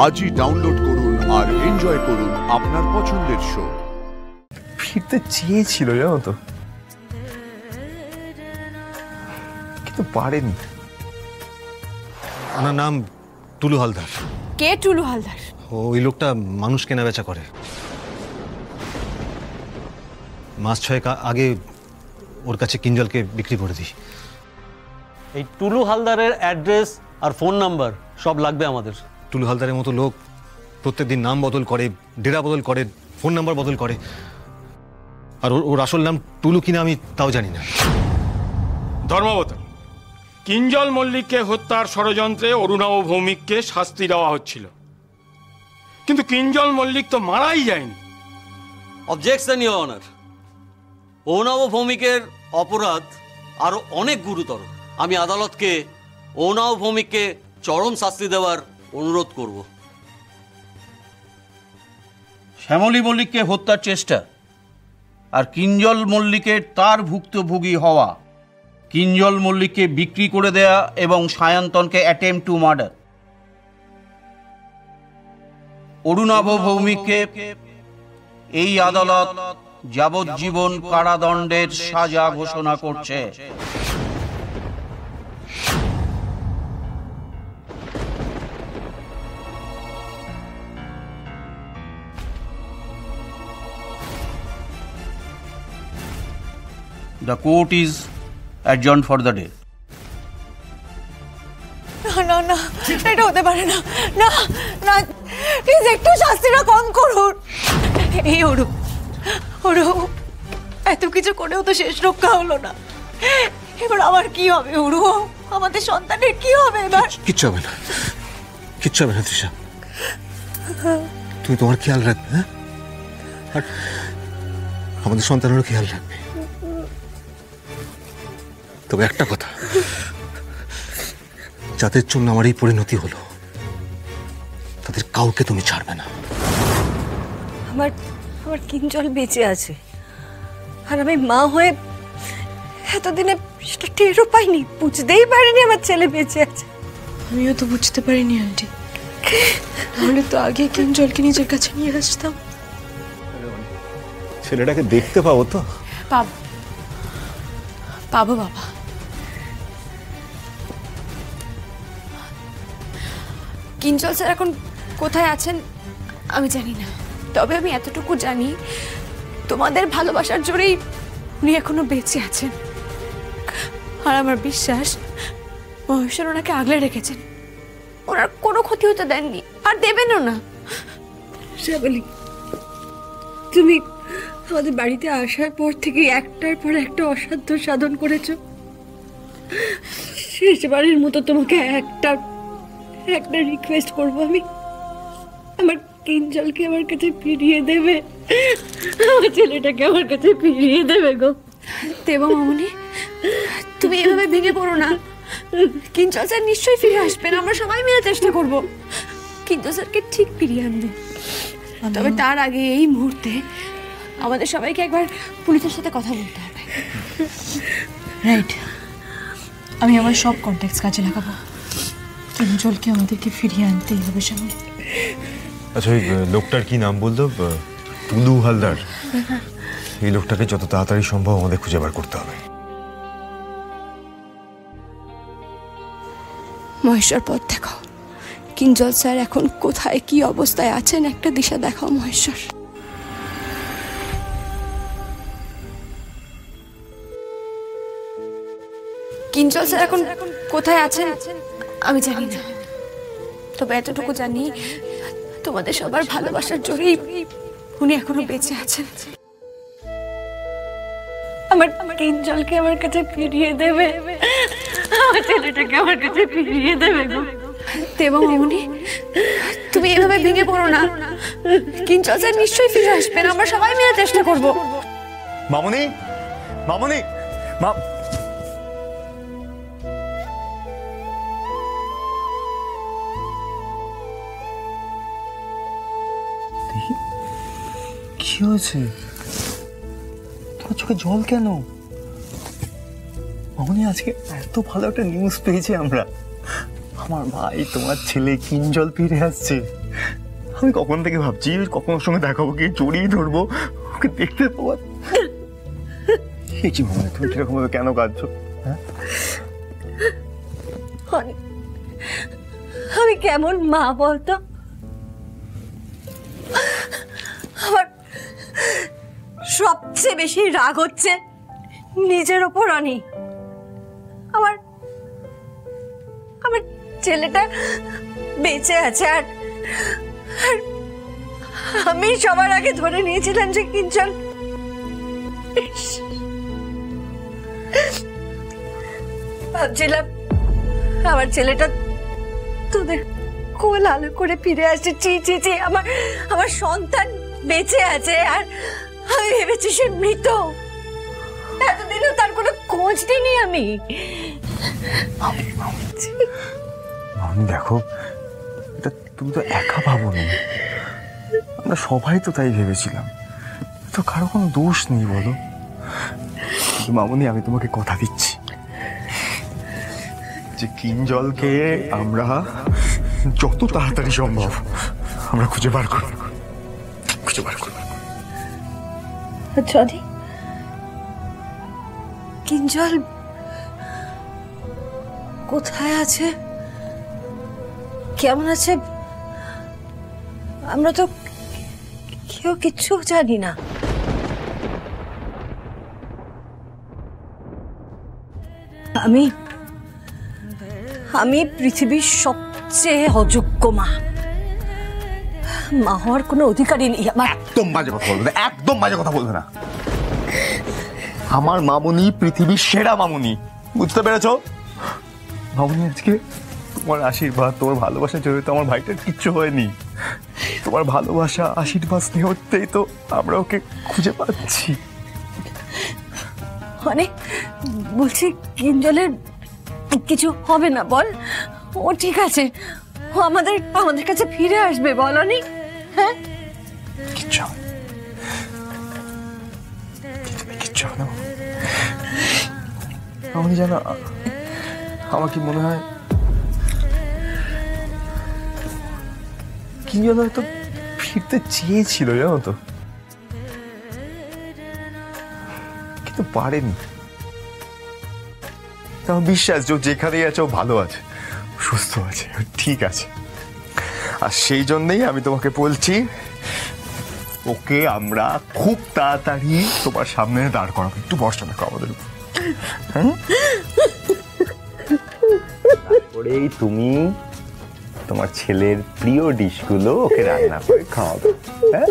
আজই ডাউনলোড করুন আর এনজয় করুন আপনার পছন্দের শো। ফিরতে চেয়েছিল জানো তো, কিন্তু পারেনি। ওনার নাম টুলু হালদার। কে টুলু হালদার? ওই লোকটা মানুষ কেনা বেচা করে। মাস 6 আগে ওর কাছে কিঞ্জলকে বিক্রি করে দিই। এই টুলু হালদারের অ্যাড্রেস আর ফোন নাম্বার সব লাগবে আমাদের। টুলু হালদারের মতো লোক প্রত্যেকদিন নাম বদল করে, ডেরা বদল করে, ফোন নাম্বার বদল করে। আর ওর আসল নাম টুলু কিনা আমি তাও জানি না। ধর্মাবতার, কিঞ্জল মল্লিককে হত্যার ষড়যন্ত্রে অরুণাভ ভৌমিককে শাস্তি দেওয়া হচ্ছিল, কিন্তু কিঞ্জল মল্লিক তো মারাই যায়নি। অবজেকশন ইওর অনার, অরুণাভ ভৌমিকের অপরাধ আরো অনেক গুরুতর। আমি আদালতকে অরুণাভ ভৌমিককে চরম শাস্তি দেওয়ার অনুরোধ করব। শ্যামলী মল্লিককে হত্যার চেষ্টা আর কিঞ্জল মল্লিকের তার ভুক্তভোগী হওয়া, কিঞ্জল মল্লিককে বিক্রি করে দেয়া এবং সায়ন্তনকে অ্যাটেম্প টু মার্ডার। অরুণাভ ভৌমিককে এই আদালত যাবজ্জীবন কারাদণ্ডের সাজা ঘোষণা করছে। The court is adjourned for the day. না না না, এটা হতে পারে না। না না, প্লিজ একটু শাস্তিটা কম করুন। এই ওরু ওরু, এত কিছু করেও তো শেষ রক্ষা হলো না। এবার আমার কি হবে ওরু? আমাদের সন্তানের কি হবে এবার? কিচ্ছু হবে না, কিচ্ছু হবে না তৃষা। তুমি তোমার খেয়াল রাখবে, হ্যাঁ? আর আমাদের সন্তানেরও খেয়াল রাখবে। তবে একটা কথা, যাদের জন্য আমার এই পরিণতি হলো তাদের কাউকে তুমি ছাড়বে না। আমার আমার কিঞ্জল বেঁচে আছে, আর আমি মা হয়ে এতদিনে সেটা টেরও পাইনি, বুঝতেই পারিনি আমার ছেলে বেঁচে আছে। আমিও তো বুঝতে পারিনি আন্টি, তাহলে তো আগে কিঞ্জলকে নিজের কাছে নিয়ে আসতাম। ছেলেটাকে দেখতে পাবো তো? পাবো পাবো বাবা। কিঞ্জল স্যার এখন কোথায় আছেন আমি জানি না, তবে আমি এতটুকু জানি তোমাদের ভালোবাসার জোরেই উনি এখনো বেঁচে আছেন। আর আমার বিশ্বাস মহেশ্বর ওনাকে আগলে রেখেছেন, ওনার কোনো ক্ষতি হতে দেননি আর দেবেনও না। শ্যামলী, তুমি আমাদের বাড়িতে আসার পর থেকে একটার পর একটা অসাধ্য সাধন করেছ। শেষবারের মতো তোমাকে একটা রিকোয়েস্ট করবো আমি, আমার কিঞ্জলকে আমার কাছে ফিরিয়ে দেবে, আমার ছেলেটাকে আমার কাছে ফিরিয়ে দেবে গো। দেবো মামনি, তুমি এভাবে ভেঙে পড়ো না। কিঞ্জল স্যার নিশ্চয়ই ফিরে আসবেন, আমরা সবাই মিলে চেষ্টা করবো কিঞ্জল স্যারকে ঠিক ফিরিয়ে আনবে। তবে তার আগে এই মুহূর্তে আমাদের সবাইকে একবার পুলিশের সাথে কথা বলতে হবে। রাইট, আমি আমার সব কন্ট্যাক্টস কাজে লাগাবো। কিঞ্জলকে আমাদেরকে ফিরিয়ে আনতেই হবে সবাই। আচ্ছা, ওই লোকটার কি নাম বলতো? টুলু হালদার। এই লোকটাকে যত তাড়াতাড়ি সম্ভব আমাদের খুঁজে বার করতে হবে। মহেশ্বর, পথ দেখাও। কিঞ্জল স্যার এখন কোথায়, কি অবস্থায় আছেন, একটা দিশা দেখাও মহেশ্বর। কিঞ্জল স্যার এখন কোথায় আছেন আমি জানি না, তবে এতটুকু জানি তোমাদের সবার ভালোবাসার জোরেই উনি এখনো বেঁচে আছেন। আমার কিঞ্জলকে আমার কাছে ফিরিয়ে দেবে, আমার ছেলেটাকে আমার কাছে ফিরিয়ে দেবে গো। দেবো মামনি, তুমি এভাবে ভেঙে পড়ো না। কিঞ্জল স্যার নিশ্চয়ই ফিরে আসবেন, আমরা সবাই মিলে চেষ্টা করবো। মামনি, মামনি, মা, কি হয়েছে? তোমার চোখে জল কেন? মামনি, আজকে এত ভালো একটা নিউজ পেয়েছি আমরা। আমার ভাই, তোমার ছেলে কিঞ্জল ফিরে আসছে। আমি কখন থেকে ভাবছি কখন ওর সঙ্গে দেখাবো, কি জড়িয়ে ধরবো, ওকে দেখতে পাবো। কি মনে হয় তুমি কিরকম ভাবে কেন কাঁদছো? হ্যাঁ, আমি কেমন মা বলতো? আমার সবচেয়ে বেশি রাগ হচ্ছে নিজের ওপর অনি। আমার আমার ছেলেটা বেঁচে আছে, আর আমি সবার আগে ধরে নিয়েছিলাম যে কিঞ্জল ভাবছিলাম আমার ছেলেটা তোদের কোল আলো করে ফিরে আসছে। চি চি চি, আমার সন্তান বেঁচে আছে, আর আমি ভেবেছি সে মৃত। এতদিনও তার কোনো খোঁজ নিইনি আমি। দেখো, এটা তুমি তো একা ভাবোনি, আমরা সবাই তো তাই ভেবেছিলাম। তো কারো কোনো দোষ নেই বলো। মামনি, আমি তোমাকে কথা দিচ্ছি যে কিঞ্জলকে আমরা যত তাড়াতাড়ি সম্ভব আমরা খুঁজে বার করব। যদি কিঞ্জল কোথায় আছে, কেমন আছে, আমরা তো কেউ কিচ্ছু জানি না। আমি পৃথিবীর সবচেয়ে অযোগ্য মা। মা হওয়ার কোনো অধিকারই নেই আমার। একদম বাজে কথা বলবে না, একদম বাজে কথা বলবে না। আমার মামুনি পৃথিবীর সেরা মামুনি, বুঝতে পেরেছো? মামুনি, আজকে তোমার আশীর্বাদ, তোমার ভালোবাসা জড়িত আমার ভাইটার কিচ্ছু হয়নি। তোমার ভালোবাসা, আশীর্বাদ, স্নেহতেই তো আমরা ওকে খুঁজে পাচ্ছি। মানে বলছি কিঞ্জলের কিছু হবে না বল? ও ঠিক আছে, ও আমাদের কাছে ফিরে আসবে বলনি? হ্যাঁ, কিচ্ছু হবে না। আমি জানো, আমার কি মনে হয় কিঞ্জল হয়তো ফিরতে চেয়েছিল, জানো তো, কিন্তু পারেনি। আমার বিশ্বাস যে ও যেখানেই আছে ও ভালো আছে, সুস্থ আছে, ঠিক আছে। আর সেই জন্যই আমি তোমাকে বলছি, ওকে আমরা খুব তাড়াতাড়ি তোমার সামনে দাঁড় করাবো। একটু বর্ষা দেখো আমাদের উপর। তারপরেই তুমি তোমার ছেলের প্রিয় ডিশগুলো ওকে রান্না করে খাওয়াবে। হ্যাঁ,